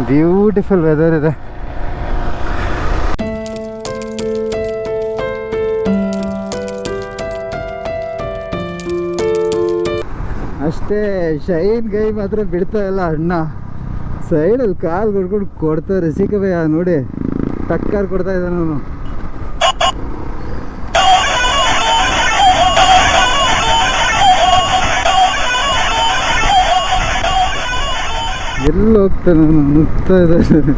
Beautiful weather ಇದೆ. ಅಷ್ಟೇ shine ಗೈ ಮಾತ್ರ ಬಿಡ್ತಾ ಇಲ್ಲ ಅಣ್ಣ. ಸೈಡಲ್ಲಿ ಕಾಲು ಕೊಡ್ಕೊಂಡು ಕೊಡ್ತಾರೆ ಸಿಕ್ಕಬೇ ನೋಡಿ, ಟಕ್ಕರ್ ಕೊಡ್ತಾ ಇದ್ದಾನೆ ಅವನು. ಎಲ್ಲಿ ಹೋಗ್ತಾನೆ ಅವನು, ನುಗ್ತಾ ಇದ್ದಾನೆ.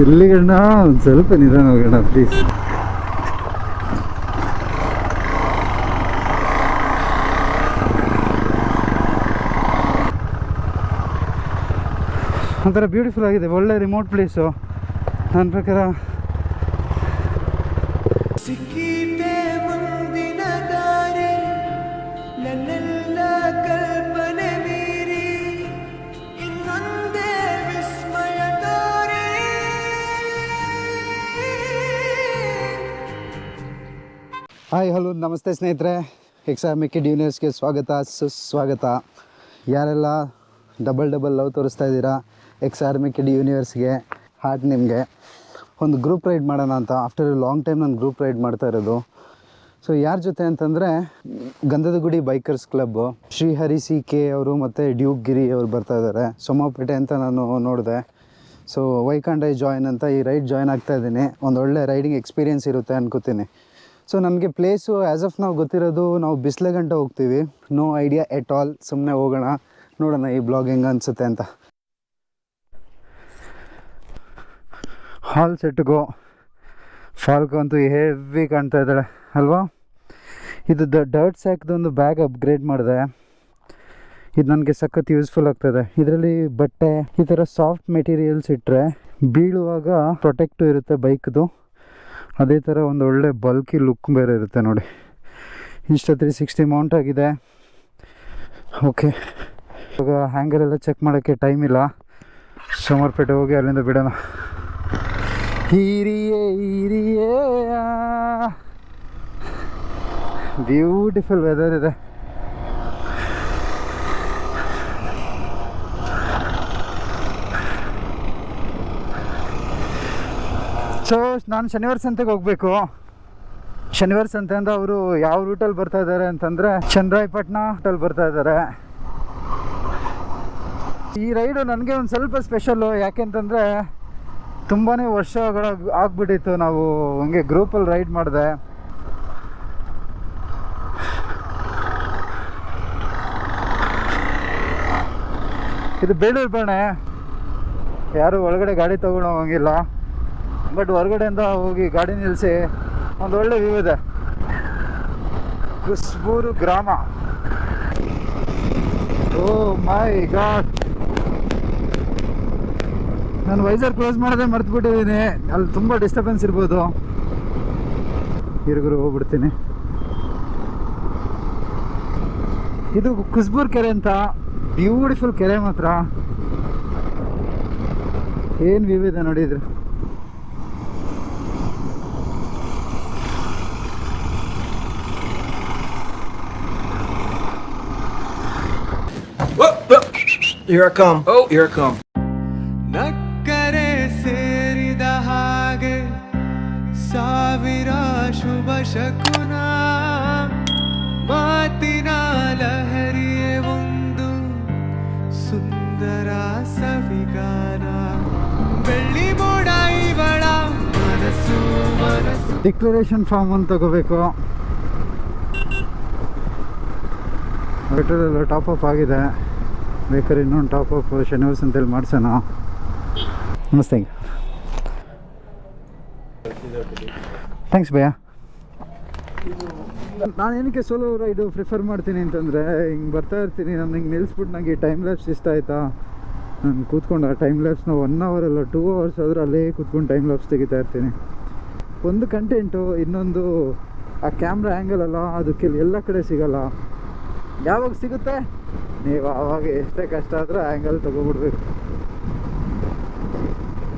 ಎಲ್ಲಿಗಣ್ಣ? ಒಂದು ಸ್ವಲ್ಪ ನಿಧಾನ ಹೋಗೋಣ ಪ್ಲೀಸ್. ಒಂಥರ ಬ್ಯೂಟಿಫುಲ್ ಆಗಿದೆ, ಒಳ್ಳೆ ರಿಮೋಟ್ ಪ್ಲೇಸು ನನ್ನ ಪ್ರಕಾರ. ಹಾಯ್ ಹಲೋ ನಮಸ್ತೆ ಸ್ನೇಹಿತರೆ, ಎಕ್ಸ್-ArmyKid ಯೂನಿವರ್ಸ್ಗೆ ಸ್ವಾಗತ ಸುಸ್ವಾಗತ. ಯಾರೆಲ್ಲ ಡಬಲ್ ಲವ್ ತೋರಿಸ್ತಾ ಇದ್ದೀರಾ ಎಕ್ಸ್-ArmyKid ಯೂನಿವರ್ಸ್ಗೆ, ಹಾರ್ಟ್ ನಿಮಗೆ. ಒಂದು ಗ್ರೂಪ್ ರೈಡ್ ಮಾಡೋಣ ಅಂತ ಆಫ್ಟರ್ ಲಾಂಗ್ ಟೈಮ್ ನಾನು ಗ್ರೂಪ್ ರೈಡ್ ಮಾಡ್ತಾ ಇರೋದು. ಸೊ ಯಾರ ಜೊತೆ ಅಂತಂದರೆ ಗಂಧದ ಗುಡಿ ಬೈಕರ್ಸ್ ಕ್ಲಬ್ಬು, ಶ್ರೀಹರಿ CK ಅವರು ಮತ್ತು ಡ್ಯೂಕ್ ಗಿರಿ ಅವರು ಬರ್ತಾ ಇದ್ದಾರೆ. ಸೋಮಪೇಟೆ ಅಂತ ನಾನು ನೋಡಿದೆ. So why can't I join ಅಂತ ಈ ರೈಡ್ ಜಾಯ್ನ್ ಆಗ್ತಾ ಇದ್ದೀನಿ. ಒಂದು ಒಳ್ಳೆ ರೈಡಿಂಗ್ ಎಕ್ಸ್ಪೀರಿಯೆನ್ಸ್ ಇರುತ್ತೆ ಅನ್ಕೋತೀನಿ. ಸೊ ನಮಗೆ ಪ್ಲೇಸು ಆ್ಯಸ್ ಆಫ್ ನಾವು ಗೊತ್ತಿರೋದು, ನಾವು ಬಿಸಿಲೆ ಗಂಟೆ ಹೋಗ್ತೀವಿ. No idea at all. ಸುಮ್ಮನೆ ಹೋಗೋಣ, ನೋಡೋಣ ಈ ಬ್ಲಾಗ್ ಹೆಂಗೆ ಅನಿಸುತ್ತೆ ಅಂತ. ಹಾಲ್ ಸೆಟ್ಗೋ ಫಾಲ್ಕೋ ಅಂತೂ ಹೆವಿ ಕಾಣ್ತಾ ಇದ್ದಾಳೆ ಅಲ್ವಾ. ಇದು ಡರ್ಟ್ ಸ್ಯಾಕ್ದೊಂದು ಬ್ಯಾಗ್ ಅಪ್ಗ್ರೇಡ್ ಮಾಡಿದೆ. ಇದು ನನಗೆ ಸಖತ್ ಯೂಸ್ಫುಲ್ ಆಗ್ತದೆ. ಇದರಲ್ಲಿ ಬಟ್ಟೆ ಈ ಥರ ಸಾಫ್ಟ್ ಮೆಟೀರಿಯಲ್ಸ್ ಇಟ್ಟರೆ ಬೀಳುವಾಗ ಪ್ರೊಟೆಕ್ಟು ಇರುತ್ತೆ ಬೈಕ್ದು. ಅದೇ ಥರ ಒಂದು ಒಳ್ಳೆ ಬಲ್ಕಿ ಲುಕ್ ಬೇರೆ ಇರುತ್ತೆ ನೋಡಿ. ಇನ್ಸ್ಟಾ 360 ಮೌಂಟ್ ಆಗಿದೆ. ಓಕೆ, ಇವಾಗ ಹ್ಯಾಂಗರೆಲ್ಲ ಚೆಕ್ ಮಾಡೋಕ್ಕೆ ಟೈಮ್ ಇಲ್ಲ. ಸೋಮವಾರಪೇಟೆ ಹೋಗಿ ಅಲ್ಲಿಂದ ಬಿಡೋಣ. ಹೀರಿಯೇ ಬ್ಯೂಟಿಫುಲ್ ವೆದರ್ ಇದೆ. ಸೊ ನಾನು ಶನಿವಾರ ಸಂತೆಗೆ ಹೋಗಬೇಕು. ಶನಿವಾರ ಸಂತೆ ಅಂತ ಅವರು ಯಾವ ರೂಟಲ್ಲಿ ಬರ್ತಾ ಇದ್ದಾರೆ ಅಂತಂದರೆ ಚನ್ನರಾಯಪಟ್ಟಣ ರೂಟಲ್ಲಿ ಬರ್ತಾ ಇದ್ದಾರೆ. ಈ ರೈಡು ನನಗೆ ಒಂದು ಸ್ವಲ್ಪ ಸ್ಪೆಷಲ್ಲು. ಯಾಕೆಂತಂದರೆ ತುಂಬಾ ವರ್ಷಗಳ ಆಗ್ಬಿಟ್ಟಿತ್ತು ನಾವು ಹಂಗೆ ಗ್ರೂಪಲ್ಲಿ ರೈಡ್ ಮಾಡಿದೆ. ಇದು ಬೇಲೂರು ಬಣೆ. ಯಾರು ಒಳಗಡೆ ಗಾಡಿ ತೊಗೊಂಡು ಹೋಗಂಗಿಲ್ಲ. ಬಟ್ ಹೊರಗಡೆಯಿಂದ ಹೋಗಿ ಗಾಡಿ ನಿಲ್ಲಿಸಿ ಒಂದು ಒಳ್ಳೆ ವ್ಯೂ ಇದೆ. ಕುಸ್ಬೂರು ಗ್ರಾಮ. ಓ ಮೈ ಗಾಡ್, ನಾನು ವೈಸರ್ ಕ್ಲೋಸ್ ಮಾಡೋದೇ ಮರ್ತ್ಬಿಟ್ಟಿದ್ದೀನಿ. ಅಲ್ಲಿ ತುಂಬ ಡಿಸ್ಟರ್ಬೆನ್ಸ್ ಇರ್ಬೋದು. ಹಿರುಗುರು ಹೋಗ್ಬಿಡ್ತೀನಿ. ಇದು ಕುಸ್ಬೂರು ಕೆರೆ ಅಂತ, ಬ್ಯೂಟಿಫುಲ್ ಕೆರೆ ಮಾತ್ರ. ಏನು ವ್ಯೂ ಇದೆ ನೋಡಿದ್ರು. Here I come. Oh, here I come. ನಕ್ಕರೆ ಸೇರಿದ ಹಾಗೆ ಸಾವಿರ ಶುಭ ಶಕುನ, ಮಾತಿನ ಲಹರಿಯೇ ಒಂದು ಸುಂದರ ಸವಿಗಾನ, ಬೆಳ್ಳಿ ಮೋಡ ಇವಳ ಮನಸ್ಸು. ಡಿಕ್ಲರೇಷನ್ ಫಾರ್ಮ್ ಅಂತ ತಗೋಬೇಕು. ಪೆಟ್ರೋಲ್ ಎಲ್ಲ ಟಾಪ್ ಅಪ್ ಆಗಿದೆ. ಬೇಕಾದ್ರೆ ಇನ್ನೊಂದು ಟಾಪ್ ಅಪ್ ಶನಿವಾರ ಸಂತೆಯಲ್ಲಿ ಮಾಡ್ಸೋಣ. ನಮಸ್ತೆ. ಥ್ಯಾಂಕ್ಸ್ ಭಯ್ಯ. ನಾನು ಏನಕ್ಕೆ ಸೋಲೋ ರೈಡು ಪ್ರಿಫರ್ ಮಾಡ್ತೀನಿ ಅಂತಂದರೆ, ಹಿಂಗೆ ಬರ್ತಾ ಇರ್ತೀನಿ, ನಾನು ಹಿಂಗೆ ನಿಲ್ಲಿಸ್ಬಿಟ್ಟು ನನಗೆ ಟೈಮ್ ಲ್ಯಾಪ್ಸ್ ಇಷ್ಟ ಆಯಿತಾ. ನಾನು ಕೂತ್ಕೊಂಡು ಆ ಟೈಮ್ ಲ್ಯಾಪ್ಸ್ನ 1 hour ಅಲ್ಲ 2 hours ಆದರೂ ಅಲ್ಲೇ ಕೂತ್ಕೊಂಡು ಟೈಮ್ ಲ್ಯಾಪ್ಸ್ ತೆಗಿತಾ ಇರ್ತೀನಿ. ಒಂದು ಕಂಟೆಂಟು, ಇನ್ನೊಂದು ಆ ಕ್ಯಾಮ್ರಾ ಆ್ಯಂಗಲ್ ಅಲ್ಲ, ಅದು ಎಲ್ಲ ಕಡೆ ಸಿಗೋಲ್ಲ. ಯಾವಾಗ ಸಿಗುತ್ತೆ ನೀವು ಆವಾಗ ಎಷ್ಟೇ ಕಷ್ಟ ಆದರೂ ಆ್ಯಂಗಲ್ ತೊಗೊಬಿಡ್ಬೇಕು.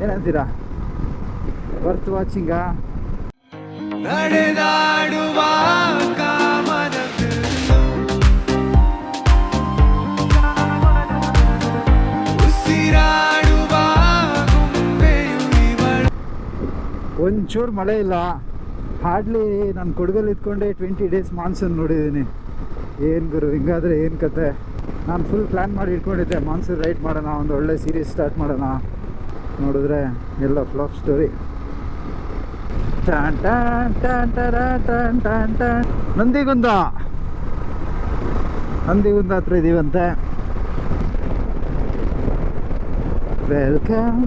ಏನಂತೀರಾ? ವರ್ತ್ ವಾಚಿಂಗಾ? ನಡೆದಾಡುವ ಕಾಮನವಿಲ್ಲು, ಉಸಿರಾಡುವ ಒಂಚೂರು ಮಳೆ ಇಲ್ಲ. ಹಾರ್ಡ್ಲಿ ನಾನು ಕೊಡಗಲ್ಲಿ ಇದ್ಕೊಂಡೆ 20 ಡೇಸ್ ಮಾನ್ಸೂನ್ ನೋಡಿದ್ದೀನಿ. ಏನು ಗುರು ಹಿಂಗಾದರೆ ಏನು ಕತೆ. ನಾನು ಫುಲ್ ಪ್ಲ್ಯಾನ್ ಮಾಡಿ ಇಟ್ಕೊಂಡಿದ್ದೆ ಮಾನ್ಸೂನ್ ರೈಡ್ ಮಾಡೋಣ, ಒಂದು ಒಳ್ಳೆ ಸೀರೀಸ್ ಸ್ಟಾರ್ಟ್ ಮಾಡೋಣ. ನೋಡಿದ್ರೆ ಎಲ್ಲ ಫ್ಲಾಪ್ ಸ್ಟೋರಿ. ನಂದಿಗುಂದ ಹತ್ರ ಇದೀವಂತೆ. Welcome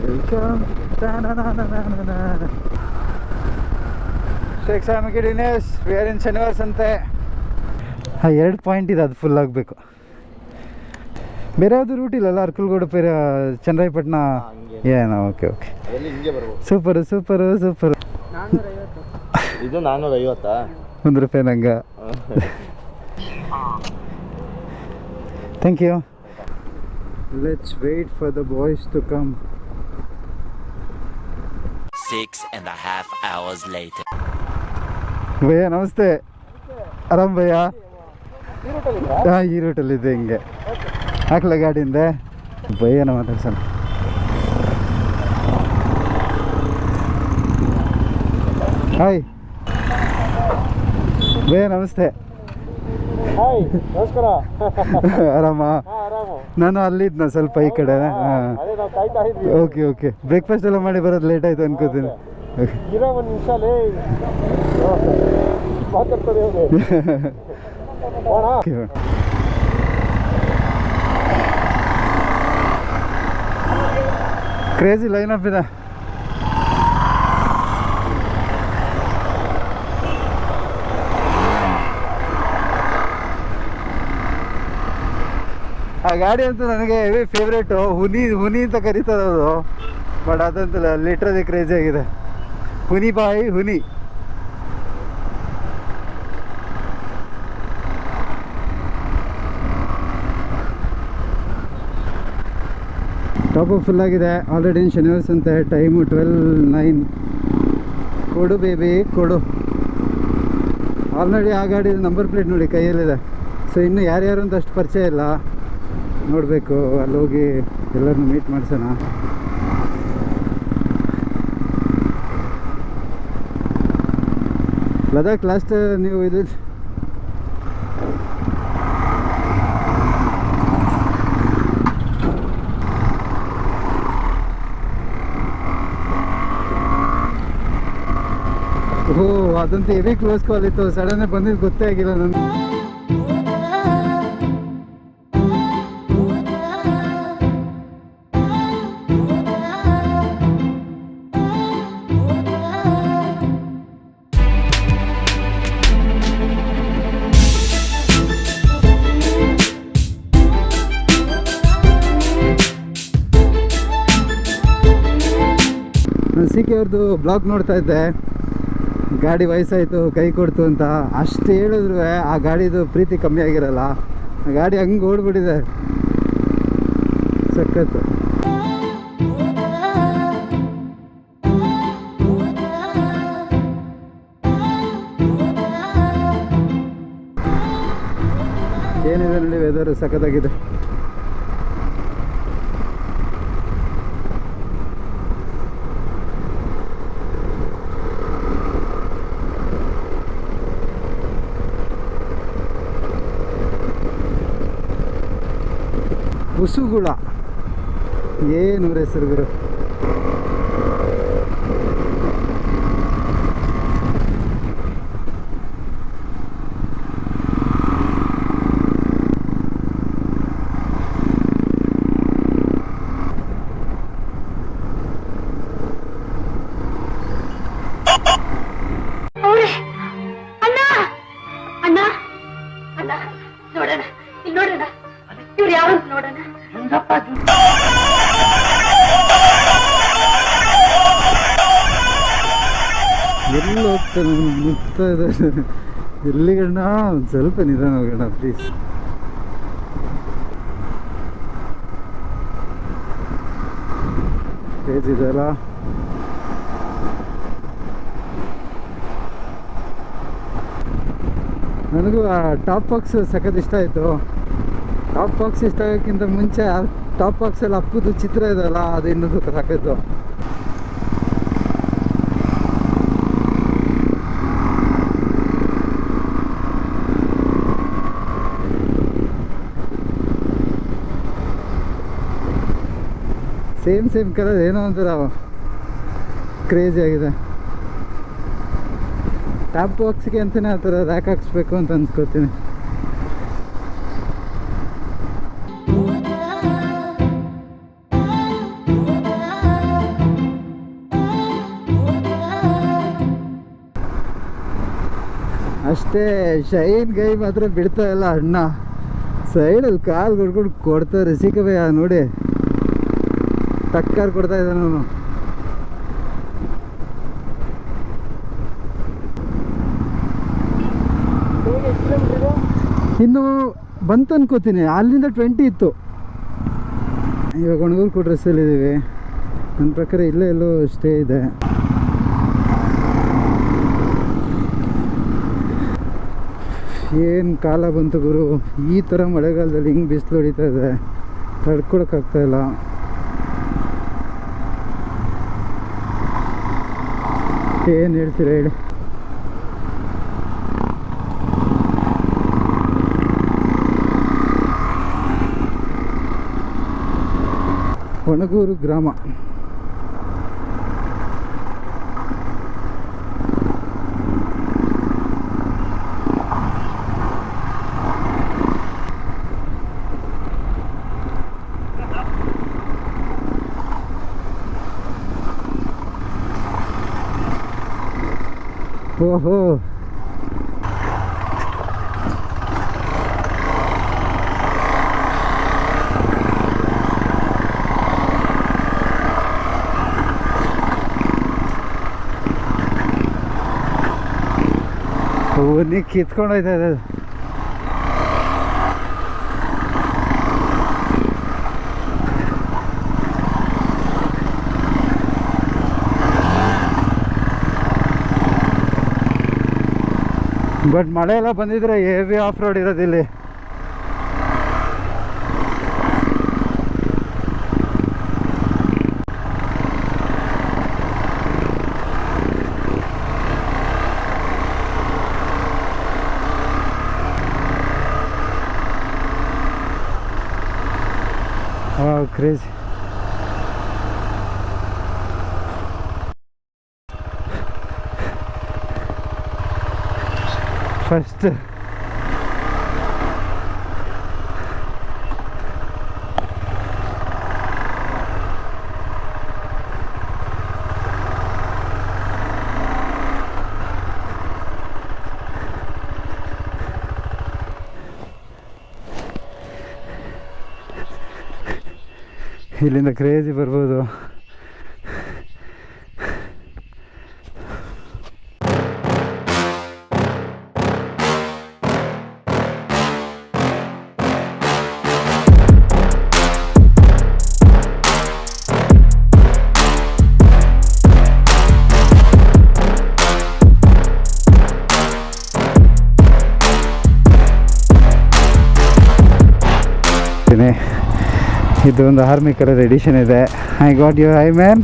welcome. Ex-ArmyKid Universe, we are in ಶನಿವಾರ ಸಂತೆ. 2 ಪಾಯಿಂಟ್ ಇದೆ, ಅದು ಫುಲ್ ಆಗಬೇಕು. ಬೇರೆ ಯಾವುದು ರೂಟ್ ಇಲ್ಲಲ್ಲ? ಅರ್ಕಲ್ಗೋಡು ಚನ್ನರಾಯಪಟ್ಟಣ ಏನೋ. Okay super. ಇದು 450 ₹1 ನಂಗೆ. Thank you. Let's wait for the boys to come. 6.5 hours later. ಭಯ್ಯ ನಮಸ್ತೆ. ಆರಾಮ್ ಭಯ್ಯ? ಹಾಂ, ಈ ರೂಟಲ್ಲಿದ್ದೆ. ಹಿಂಗೆ ಹಾಕ್ಲ ಗಾಡಿಯಿಂದ ಭಯ್ಯನ ಮಾತಾಡ್ಸೋಣ. ಹಾಯ್ ಭಯ್ಯ ನಮಸ್ತೆ. ಹಾಯ್ ನಮಸ್ಕಾರ. ಆರಾಮ? ನಾನು ಅಲ್ಲಿದ್ನ ಸ್ವಲ್ಪ ಈ ಕಡೆ. ಹಾಂ, ಓಕೆ. ಬ್ರೇಕ್ಫಾಸ್ಟ್ ಎಲ್ಲ ಮಾಡಿ ಬರೋದು ಲೇಟ್ ಆಯಿತು ಅನ್ಕೋತೀನಿ. ಇರೋ ಒಂದು ನಿಮಿಷ ಮಾತಾಡ್ತಾರೆ. ಕ್ರೇಜಿ ಲೈನ್ ಅಪ್ ಇದೆ. ಆ ಗಾಡಿ ಅಂತೂ ನನಗೆ ಹೆವಿ ಫೇವ್ರೇಟು. ಹುನಿ ಅಂತ ಕರೀತಾರೆ ಅದು, ಬಟ್ ಅದಂತೂ ಲಿಟ್ರಲಿ ಕ್ರೇಜಿ ಆಗಿದೆ. ಹುನಿ ಬಾಯಿ ಹುನಿ. ಟಾಪ್ ಫುಲ್ ಆಗಿದೆ ಆಲ್ರೆಡಿ. ಶನಿವಾರ ಸಂತೆ, ಟೈಮು 12:09. ಕೊಡು ಬೇಬಿ ಕೊಡು. ಆಲ್ರೆಡಿ ಆ ಗಾಡಿ ನಂಬರ್ ಪ್ಲೇಟ್ ನೋಡಿ ಕೈಯಲ್ಲಿದೆ. ಸೊ ಇನ್ನು ಯಾರ್ಯಾರು ಅಂತ ಅಷ್ಟು ಪರಿಚಯ ಇಲ್ಲ, ನೋಡಬೇಕು. ಅಲ್ಲಿ ಹೋಗಿ ಎಲ್ಲರನ್ನೂ ಮೀಟ್ ಮಾಡಿಸೋಣ. ಲದಾಖ್ ಲಾಸ್ಟ್ ನೀವು ಇದು ಅದಂತೂ ಹೆವಿ ಕ್ಲೋಸ್ ಕಾಲ್ ಇತ್ತು. ಸಡನ್ ಬಂದಿದ್ದು ಗೊತ್ತೇ ಆಗಿಲ್ಲ ನನಗೆ. ನಾನು ಸಿ ಕೆ ಅವ್ರದ್ದು ಬ್ಲಾಗ್ ನೋಡ್ತಾ ಇದ್ದೆ. ಗಾಡಿ ವಯಸ್ಸಾಯಿತು ಕೈ ಕೊಡ್ತು ಅಂತ ಅಷ್ಟು ಹೇಳಿದ್ರು ಆ ಗಾಡಿದು ಪ್ರೀತಿ ಕಮ್ಮಿ ಆಗಿರಲ್ಲ. ಆ ಗಾಡಿ ಹಂಗೆ ಓಡ್ಬಿಟ್ಟಿದೆ, ಸಖತ್ತು. ಏನಿದೆ ನೋಡಿ, ವೆದರ್ ಸಖತ್ತಾಗಿದೆ. ಕುಸುಗುಳ ಏನು ಹೆಸರು ಗುರು. ನೋಡೋಣ ಇಲ್ಲಿ ನೋಡೋಣ, ಇವ್ರು ಯಾವಂತ ನೋಡೋಣ. ಎಲ್ಲಿ ಹೋಗ್ತಾನೆ ಮುಗ್ತಾ ಇದೆ. ಎಲ್ಲಿಗಣ್ಣ? ಒಂದು ಸ್ವಲ್ಪ ನಿಧಾನ ಹೋಗೋಣ ಪ್ಲೀಸ್. ಪೇಜ್ ಇದೆಯಲ್ಲ, ನನಗೂ ಆ ಟಾಪ್ ಬಾಕ್ಸ್ ಸಖತ್ ಇಷ್ಟ ಆಯಿತು. ಟಾಪ್ ಬಾಕ್ಸ್ ಇಷ್ಟ ಆಗೋಕ್ಕಿಂತ ಮುಂಚೆ ಆ ಟಾಪ್ ಬಾಕ್ಸಲ್ಲಿ ಅಪ್ಪುದು ಚಿತ್ರ ಇದೆಯಲ್ಲ, ಅದು ಇನ್ನೂ ಸಾಕಾಯಿತು. ಸೇಮ್ ಕಲರ್ ಏನೋ ಒಂಥರ ಕ್ರೇಜಿ ಆಗಿದೆ. ಟಾಪ್ ಬಾಕ್ಸ್ಗೆ ಅಂತಲೇ ಆ ಥರ ರ್ಯಾಕ್ ಹಾಕ್ಸ್ಬೇಕು ಅಂತ ಅನ್ಸ್ಕೊತೀನಿ. ಅಷ್ಟೇ ಶೈನ್ ಗೈ ಮಾತ್ರ ಬಿಡ್ತಾ ಇಲ್ಲ ಅಣ್ಣ. ಸೈಡಲ್ಲಿ ಕಾಲು ಕೊಡ್ಕೊಂಡು ಕೊಡ್ತಾರೆ ಸಿಕ್ಕಬೇ ನೋಡಿ, ಟಕ್ಕರ್ ಕೊಡ್ತಾ ಇದ್ದಾನೆ ಅವನು. ಇನ್ನು ಬಂತು ಅನ್ಕೋತೀನಿ, ಅಲ್ಲಿಂದ 20 ಇತ್ತು. ಇವಾಗ ಒಣಗೂರು ಡ್ರೆಸ್ಸಲ್ಲಿದ್ದೀವಿ. ನನ್ನ ಪ್ರಕಾರ ಇಲ್ಲೇ ಎಲ್ಲೋ ಸ್ಟೇ ಇದೆ. ಏನು ಕಾಲ ಬಂತು ಗುರು, ಈ ಥರ ಮಳೆಗಾಲದಲ್ಲಿ ಹಿಂಗೆ ಬಿಸಿಲು ಹೊಡಿತಾ ಇದೆ, ತಡ್ಕೊಳಕ್ಕಾಗ್ತಾಯಿಲ್ಲ. ಏನು ಹೇಳ್ತೀರಾ ಹೇಳಿ? ಒಣಗೂರು ಗ್ರಾಮ. ಓಹೋ, ನೀ ಕಿತ್ಕೊಂಡು ಹೋಯ್ತಾ ಇದೆ. ಬಟ್ ಮಳೆ ಎಲ್ಲ ಬಂದಿದ್ರೆ ಹೆವಿ ಆಫ್ ರೋಡ್ ಇರೋದಿಲ್ಲಿ. ಕ್ರೇಜಿ. ಫಸ್ಟ್ ಇಲ್ಲಿಂದ ಕ್ರೇಜಿ ಬರ್ಬೋದು. ಇದು ಒಂದು ಆರ್ಮಿ ಕಲರ್ ಎಡಿಷನ್ ಇದೆ. I got your eye man.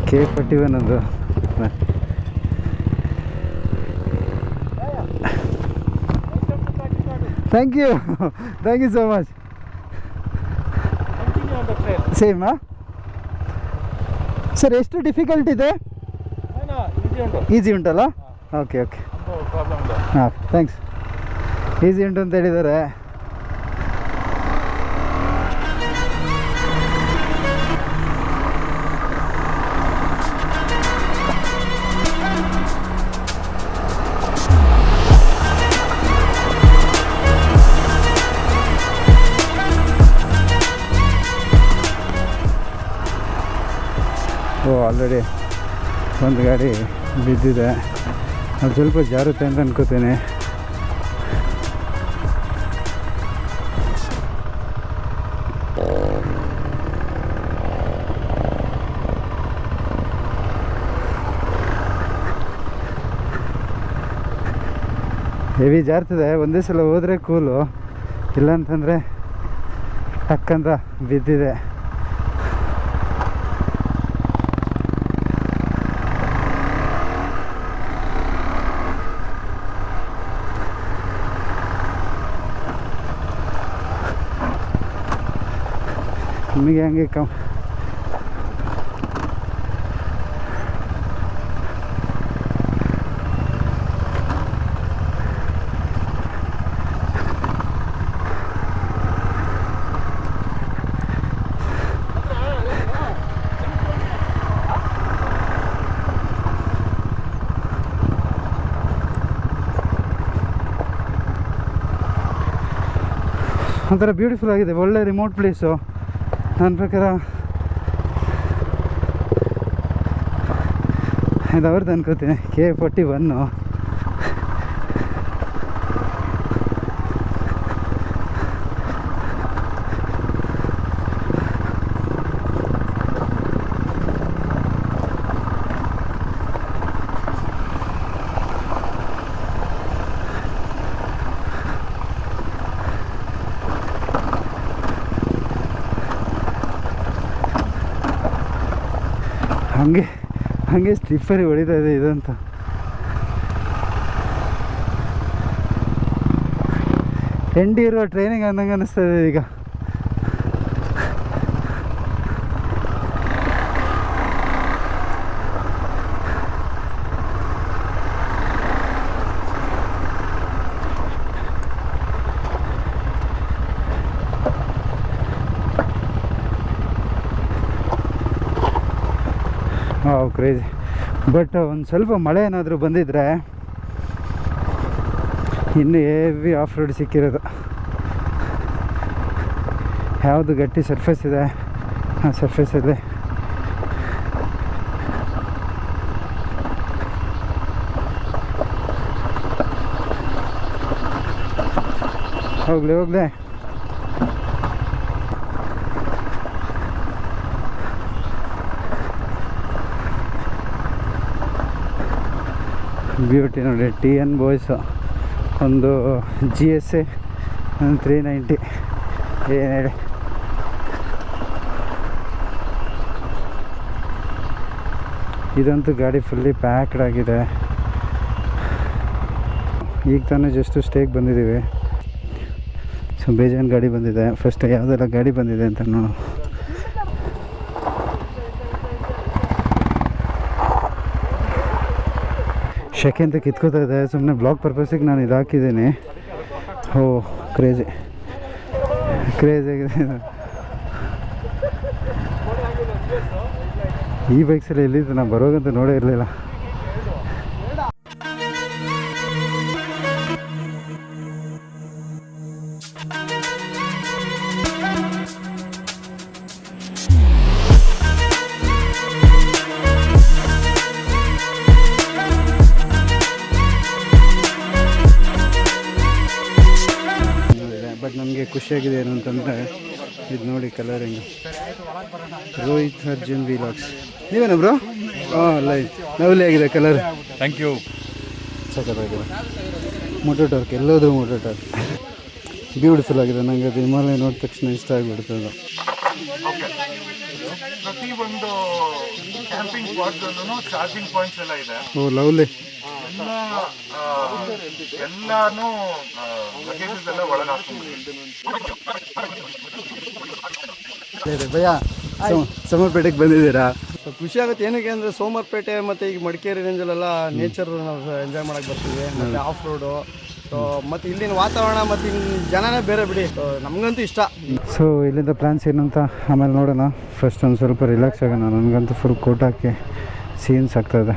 K41 ಒಂದು. Thank you so much. Same sir, ಎಷ್ಟು ಡಿಫಿಕಲ್ಟ್ ಇದೆ? ಈಸಿ ಉಂಟಲ್ಲ? ಓಕೆ ಹಾಂ, ಥ್ಯಾಂಕ್ಸ್. ಈಸಿ ಉಂಟು ಅಂತ ಹೇಳಿದ್ದಾರೆ. ಆಲ್ರೆಡಿ ಒಂದು ಗಾಡಿ ಬಿದ್ದಿದೆ, ಅದು ಸ್ವಲ್ಪ ಜಾರುತ್ತೆ ಅಂತ ಅನ್ಕೋತೀನಿ. ಹೆವಿ ಜಾರ್ತಿದೆ. ಒಂದೇ ಸಲ ಹೋದರೆ ಕೂಲು, ಇಲ್ಲಾಂತಂದರೆ ಟಕ್ಕಂತ ಬಿದ್ದಿದೆ. ನಮಗೆ ಹಂಗೆ ಒಂಥರ ಬ್ಯೂಟಿಫುಲ್ ಆಗಿದೆ, ಒಳ್ಳೆ ರಿಮೋಟ್ ಪ್ಲೇಸು ನನ್ನ ಪ್ರಕಾರ. ಇದು ಅವ್ರದ್ದು ಅನ್ಕೋತೀನಿ, K41. ಹಂಗೆ ಸ್ಲಿಪ್ಪರಿ ಹೊಡಿತಾ ಇದೆ ಇದಂತ. ಎಂಡಿ ಇರುವ ಟ್ರೈನಿಂಗ್ ಅಂದಂಗೆ ಅನ್ನಿಸ್ತಾ ಇದೆ ಈಗ. ಕ್ರೇಜಿ. ಬಟ್ ಒಂದು ಸ್ವಲ್ಪ ಮಳೆ ಏನಾದರೂ ಬಂದಿದ್ದರೆ ಇನ್ನೂ ಹೆವಿ ಆಫ್ ರೋಡ್ ಸಿಕ್ಕಿರೋದು. ಯಾವುದು ಗಟ್ಟಿ ಸರ್ಫೇಸ್ ಇದೆ ಆ ಸರ್ಫೇಸಲ್ಲಿ ಹೋಗ್ಲಿ. ಬ್ಯೂಟಿ ನೋಡಿ, TN ಬಾಯ್ಸು ಒಂದು GSA 390 ಏನು ಹೇಳಿ. ಇದಂತೂ ಗಾಡಿ ಫುಲ್ಲಿ ಪ್ಯಾಕ್ಡ್ ಆಗಿದೆ. ಈಗ ತಾನೇ ಜಸ್ಟು ಸ್ಟೇಗೆ ಬಂದಿದ್ದೀವಿ. ಸೊ ಬೇಜಾನ್ ಗಾಡಿ ಬಂದಿದೆ. ಫಸ್ಟ್ ಯಾವುದೆಲ್ಲ ಗಾಡಿ ಬಂದಿದೆ ಅಂತ ನೋಡು. ಶೆಕೆ ಅಂತ ಕಿತ್ಕೋತಾ ಇದೆ. ಸುಮ್ಮನೆ ಬ್ಲಾಗ್ ಪರ್ಪಸಿಗೆ ನಾನು ಇದು ಹಾಕಿದ್ದೀನಿ. ಕ್ರೇಜಿ ಆಗಿದೆ. ಈ ಬೈಕ್ಸಲ್ಲಿ ಎಲ್ಲಿದ್ದು ನಾನು ಬರೋಗಂತ ನೋಡೇ ಇರಲಿಲ್ಲ. ಬಟ್ ನನಗೆ ಖುಷಿಯಾಗಿದೆ ಏನು ಅಂತಂದರೆ ಇದು ನೋಡಿ ಕಲರಿಂಗ್. ರೋಹಿತ್ ಅರ್ಜುನ್ ವಿಲಾಗ್ಸ್ ನೀವೇನ ಬ್ರೋ? ಲವ್ಲಿ ಆಗಿದೆ ಕಲರ್. Thank you. ಸಖತ್ತಾಗಿದೆ. ಮೋಟೋ ಟಾರ್ಕ್, ಎಲ್ಲೋದ್ರೂ ಮೋಟೋ ಟಾರ್ಕ್ ಬ್ಯೂಟಿಫುಲ್ ಆಗಿದೆ. ನನಗೆ ಅದು ಹಿಮಾಲಯ ನೋಡಿದ ತಕ್ಷಣ ಇಷ್ಟ ಆಗಿಬಿಡ್ತದೆ. ಪ್ರತಿಯೊಂದು ಕ್ಯಾಂಪಿಂಗ್ ಸ್ಪಾಟ್ಸಲ್ಲೂ ಚಾರ್ಜಿಂಗ್ ಪಾಯಿಂಟ್ಸ್ ಎಲ್ಲ ಇದೆ. ಲವ್ಲಿ. ಎಲ್ಲಾನು ಲಗೇಜಸ್ ಎಲ್ಲ ಒಳಗೆ ಹಾಕ್ತೀವಿ. ಭಯ್ಯ ಸೋಮವಾರಪೇಟೆಗೆ ಬಂದಿದ್ದೀರಾ? ಖುಷಿ ಆಗುತ್ತೆ. ಏನಕ್ಕೆ ಅಂದರೆ ಸೋಮವಾರಪೇಟೆ ಮತ್ತು ಈಗ ಮಡಿಕೇರಿ ರೇಂಜಲ್ಲೆಲ್ಲ ನೇಚರ್ ನಾವು ಎಂಜಾಯ್ ಮಾಡೋಕ್ಕೆ ಬರ್ತೀವಿ. ಮತ್ತು ಆಫ್ ರೋಡು. ಸೊ ಮತ್ತು ಇಲ್ಲಿನ ವಾತಾವರಣ ಮತ್ತು ಇಲ್ಲಿನ ಜನನೇ ಬೇರೆ ಬಿಡಿ. ಸೊ ನಮಗಂತೂ ಇಷ್ಟ. ಸೊ ಇಲ್ಲಿಂದ ಪ್ಲ್ಯಾನ್ಸ್ ಏನು ಅಂತ ಆಮೇಲೆ ನೋಡೋಣ. ಫಸ್ಟ್ ಒಂದು ಸ್ವಲ್ಪ ರಿಲ್ಯಾಕ್ಸ್ ಆಗೋಣ. ನನಗಂತೂ ಫುಲ್ ಕೋಟ್ ಹಾಕಿ ಸೀನ್ಸ್ ಆಗ್ತಾಯಿದೆ.